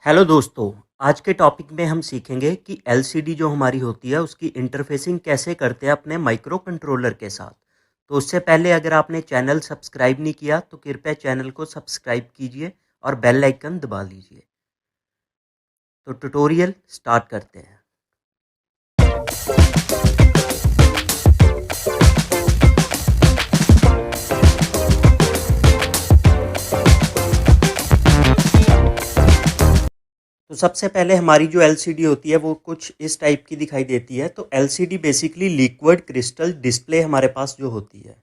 Hello दोस्तों। आज के टॉपिक में हम सीखेंगे कि एलसीडी जो हमारी होती है उसकी इंटरफेसिंग कैसे करते हैं अपने माइक्रो कंट्रोलर के साथ। तो उससे पहले अगर आपने चैनल सब्सक्राइब नहीं किया तो कृपया चैनल को सब्सक्राइब कीजिए और बेल आइकन दबा लीजिए। तो ट्यूटोरियल स्टार्ट करते हैं। तो सबसे पहले हमारी जो एलसीडी होती है वो कुछ इस टाइप की दिखाई देती है। तो LCD basically liquid crystal display हमारे पास जो होती है,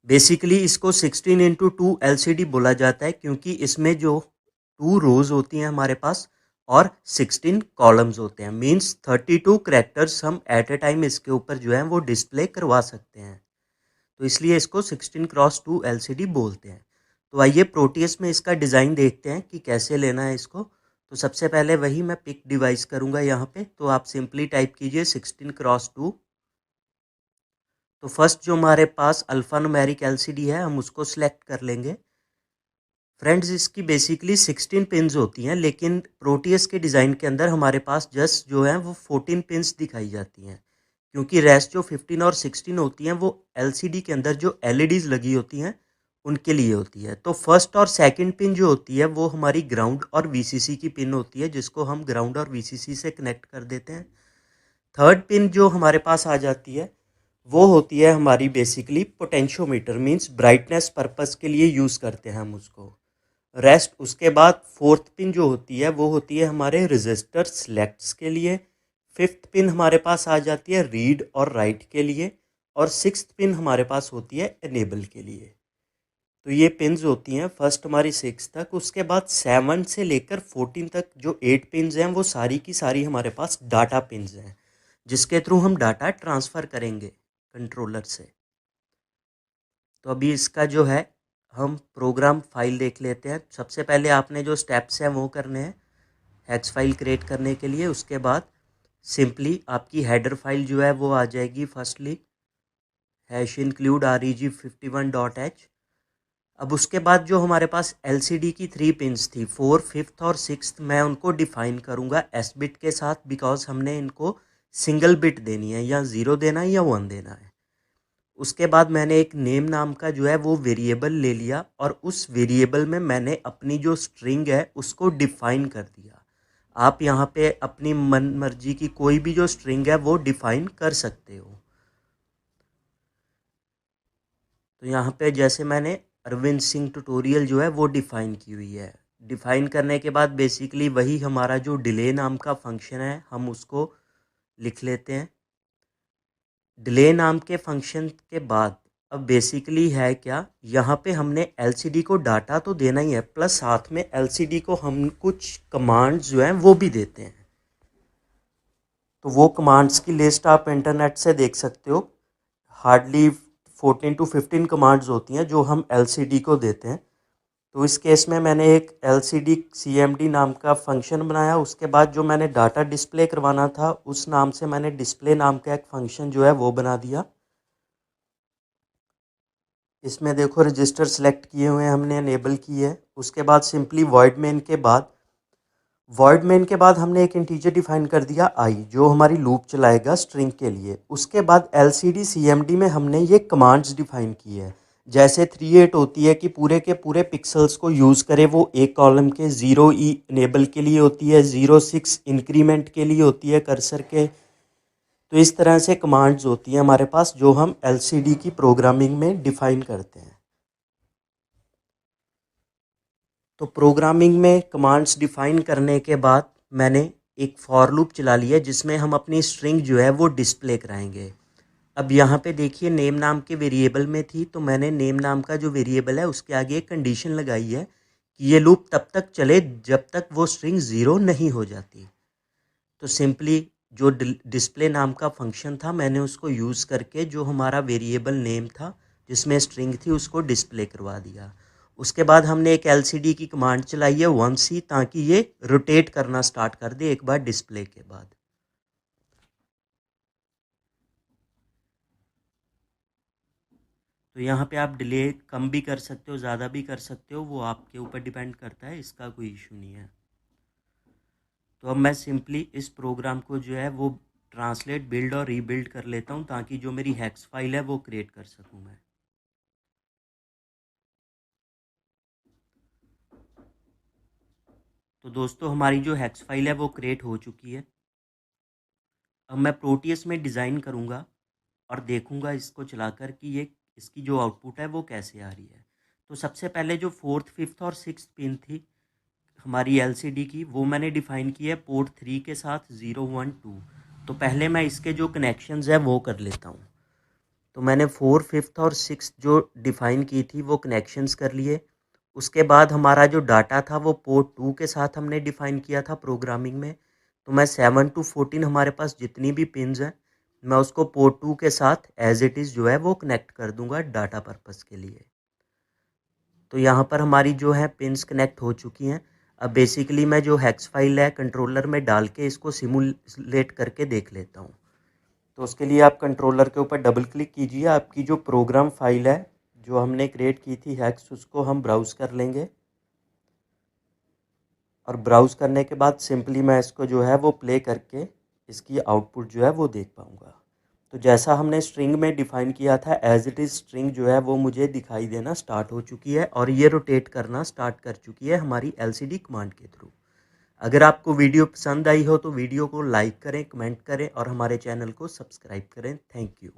बेसिकली इसको 16x2 एलसीडी बोला जाता है क्योंकि इसमें जो 2 रोज होती हैं हमारे पास और 16 कॉलम्स होते हैं। मींस 32 कैरेक्टर्स हम एट ए टाइम इसके ऊपर जो है वो डिस्प्ले करवा सकते हैं। तो इसलिए इसको 16x2 एलसीडी बोलते हैं। तो आइए प्रोटियस में इसका डिज़ाइन देखते हैं कि कैसे लेना है इसको। तो सबसे पहले वही मैं पिक डिवाइस करूँगा यहाँ पे। तो आप सिंपली टाइप कीजिए 16x2। तो फर्स्ट जो हमारे पास अल्फ़ा न्यूमेरिक एलसीडी है हम उसको सिलेक्ट कर लेंगे। फ्रेंड्स, इसकी बेसिकली 16 पिन्स होती हैं, लेकिन प्रोटियस के डिज़ाइन के अंदर हमारे पास जस्ट जो है वो 14 पिन्स दिखाई जाती हैं, क्योंकि रेस्ट जो 15 और 16 होती हैं वो एलसीडी के अंदर जो एलईडीज़ लगी होती हैं उनके लिए होती है। तो फर्स्ट और सेकंड पिन जो होती है वो हमारी ग्राउंड और वीसीसी की पिन होती है, जिसको हम ग्राउंड और वीसीसी से कनेक्ट कर देते हैं। थर्ड पिन जो हमारे पास आ जाती है वो होती है हमारी basically potentiometer, means brightness purpose के लिए यूज़ करते हैं हम उसको। रेस्ट उसके बाद फोर्थ पिन जो होती है वो होती है हमारे रजिस्टर सिलेक्ट्स के लिए। फिफ्थ पिन हमारे पास आ जाती है रीड और राइट के लिए। और सिक्स्थ पिन हमारे पास होती है इनेबल के लिए। तो ये पिन्स होती हैं फर्स्ट हमारी 6 तक। उसके बाद 7 से लेकर 14 तक जो 8 पिन्स हैं वो सारी की सारी हमारे पास डाटा पिन्स हैं, जिसके थ्रू हम डाटा ट्रांसफ़र करेंगे कंट्रोलर से। तो अभी इसका जो है हम प्रोग्राम फाइल देख लेते हैं। सबसे पहले आपने जो स्टेप्स हैं वो करने हैं हेक्स फाइल क्रिएट करने के लिए। उसके बाद सिंपली आपकी हेडर फाइल जो है वो आ जाएगी फर्स्टली हैश इंक्लूड reg51.h। अब उसके बाद जो हमारे पास एलसीडी की 3 पिन्स थी 4, 5th और 6th, मैं उनको डिफाइन करूँगा एस बिट के साथ, बिकॉज हमने इनको सिंगल बिट देनी है, या 0 देना है या 1 देना है। उसके बाद मैंने एक नेम नाम का जो है वो वेरिएबल ले लिया और उस वेरिएबल में मैंने अपनी जो स्ट्रिंग है उसको डिफाइन कर दिया। आप यहाँ पे अपनी मन मर्जी की कोई भी जो स्ट्रिंग है वो डिफाइन कर सकते हो। तो यहाँ पे जैसे मैंने अरविंद सिंह ट्यूटोरियल जो है वो डिफ़ाइन की हुई है। डिफ़ाइन करने के बाद बेसिकली वही हमारा जो डिले नाम का फंक्शन है हम उसको लिख लेते हैं। डिले नाम के फंक्शन के बाद अब बेसिकली है क्या, यहाँ पे हमने एलसीडी को डाटा तो देना ही है, प्लस साथ में एलसीडी को हम कुछ कमांड्स जो हैं वो भी देते हैं। तो वो कमांड्स की लिस्ट आप इंटरनेट से देख सकते हो। हार्डली 14 to 15 कमांड्स होती हैं जो हम एलसीडी को देते हैं। तो इस केस में मैंने एक LCD CMD नाम का फंक्शन बनाया। उसके बाद जो मैंने डाटा डिस्प्ले करवाना था उस नाम से मैंने डिस्प्ले नाम का एक फंक्शन जो है वो बना दिया। इसमें देखो रजिस्टर सेलेक्ट किए हुए हैं हमने, इनेबल की है। उसके बाद सिंपली वॉइड मेन के बाद हमने एक इंटीजर डिफाइन कर दिया आई, जो हमारी लूप चलाएगा स्ट्रिंग के लिए। उसके बाद LCD CMD में हमने ये कमांड्स डिफाइन की है। जैसे 38 होती है कि पूरे के पूरे पिक्सल्स को यूज़ करे वो एक कॉलम के। 0E इनेबल के लिए होती है, 06 इंक्रीमेंट के लिए होती है कर्सर के। तो इस तरह से कमांड्स होती हैं हमारे पास जो हम LCD की प्रोग्रामिंग में डिफाइन करते हैं। तो प्रोग्रामिंग में कमांड्स डिफाइन करने के बाद मैंने एक फॉर लूप चला लिया जिसमें हम अपनी स्ट्रिंग जो है वो डिस्प्ले कराएंगे। अब यहाँ पे देखिए नेम नाम के वेरिएबल में थी, तो मैंने नेम नाम का जो वेरिएबल है उसके आगे एक कंडीशन लगाई है कि ये लूप तब तक चले जब तक वो स्ट्रिंग ज़ीरो नहीं हो जाती। तो सिंपली जो डिस्प्ले नाम का फंक्शन था मैंने उसको यूज़ करके जो हमारा वेरिएबल नेम था जिसमें स्ट्रिंग थी उसको डिस्प्ले करवा दिया। उसके बाद हमने एक LCD की कमांड चलाई है 1C, ताकि ये रोटेट करना स्टार्ट कर दे एक बार डिस्प्ले के बाद। तो यहाँ पे आप डिले कम भी कर सकते हो, ज़्यादा भी कर सकते हो, वो आपके ऊपर डिपेंड करता है, इसका कोई इशू नहीं है। तो अब मैं सिंपली इस प्रोग्राम को जो है वो ट्रांसलेट, बिल्ड और रीबिल्ड कर लेता हूँ ताकि जो मेरी हेक्स फाइल है वो क्रिएट कर सकूँ मैं। तो दोस्तों हमारी जो हेक्स फाइल है वो क्रिएट हो चुकी है। अब मैं प्रोटियस में डिज़ाइन करूँगा और देखूँगा इसको चलाकर कि ये इसकी जो आउटपुट है वो कैसे आ रही है। तो सबसे पहले जो 4th, 5th और 6th पिन थी हमारी एलसीडी की, वो मैंने डिफ़ाइन की है पोर्ट 3 के साथ 0, 1, 2। तो पहले मैं इसके जो कनेक्शंस है वो कर लेता हूँ। तो मैंने 4, 5th और 6th जो डिफ़ाइन की थी वो कनेक्शंस कर लिए। उसके बाद हमारा जो डाटा था वो पोर्ट 2 के साथ हमने डिफ़ाइन किया था प्रोग्रामिंग में। तो मैं 7 to 14 हमारे पास जितनी भी पिन्स हैं मैं उसको पोर्ट 2 के साथ एज इट इज़ जो है वो कनेक्ट कर दूंगा डाटा पर्पस के लिए। तो यहाँ पर हमारी जो है पिन्स कनेक्ट हो चुकी हैं। अब बेसिकली मैं जो हेक्स फाइल है कंट्रोलर में डाल के इसको सिमुलेट करके देख लेता हूँ। तो उसके लिए आप कंट्रोलर के ऊपर डबल क्लिक कीजिए। आपकी जो प्रोग्राम फाइल है जो हमने क्रिएट की थी हेक्स, उसको हम ब्राउज़ कर लेंगे और ब्राउज़ करने के बाद सिंपली मैं इसको जो है वो प्ले करके इसकी आउटपुट जो है वो देख पाऊँगा। तो जैसा हमने स्ट्रिंग में डिफ़ाइन किया था एज इट इज़ स्ट्रिंग जो है वो मुझे दिखाई देना स्टार्ट हो चुकी है और ये रोटेट करना स्टार्ट कर चुकी है हमारी एलसीडी कमांड के थ्रू। अगर आपको वीडियो पसंद आई हो तो वीडियो को लाइक करें, कमेंट करें और हमारे चैनल को सब्सक्राइब करें। Thank you.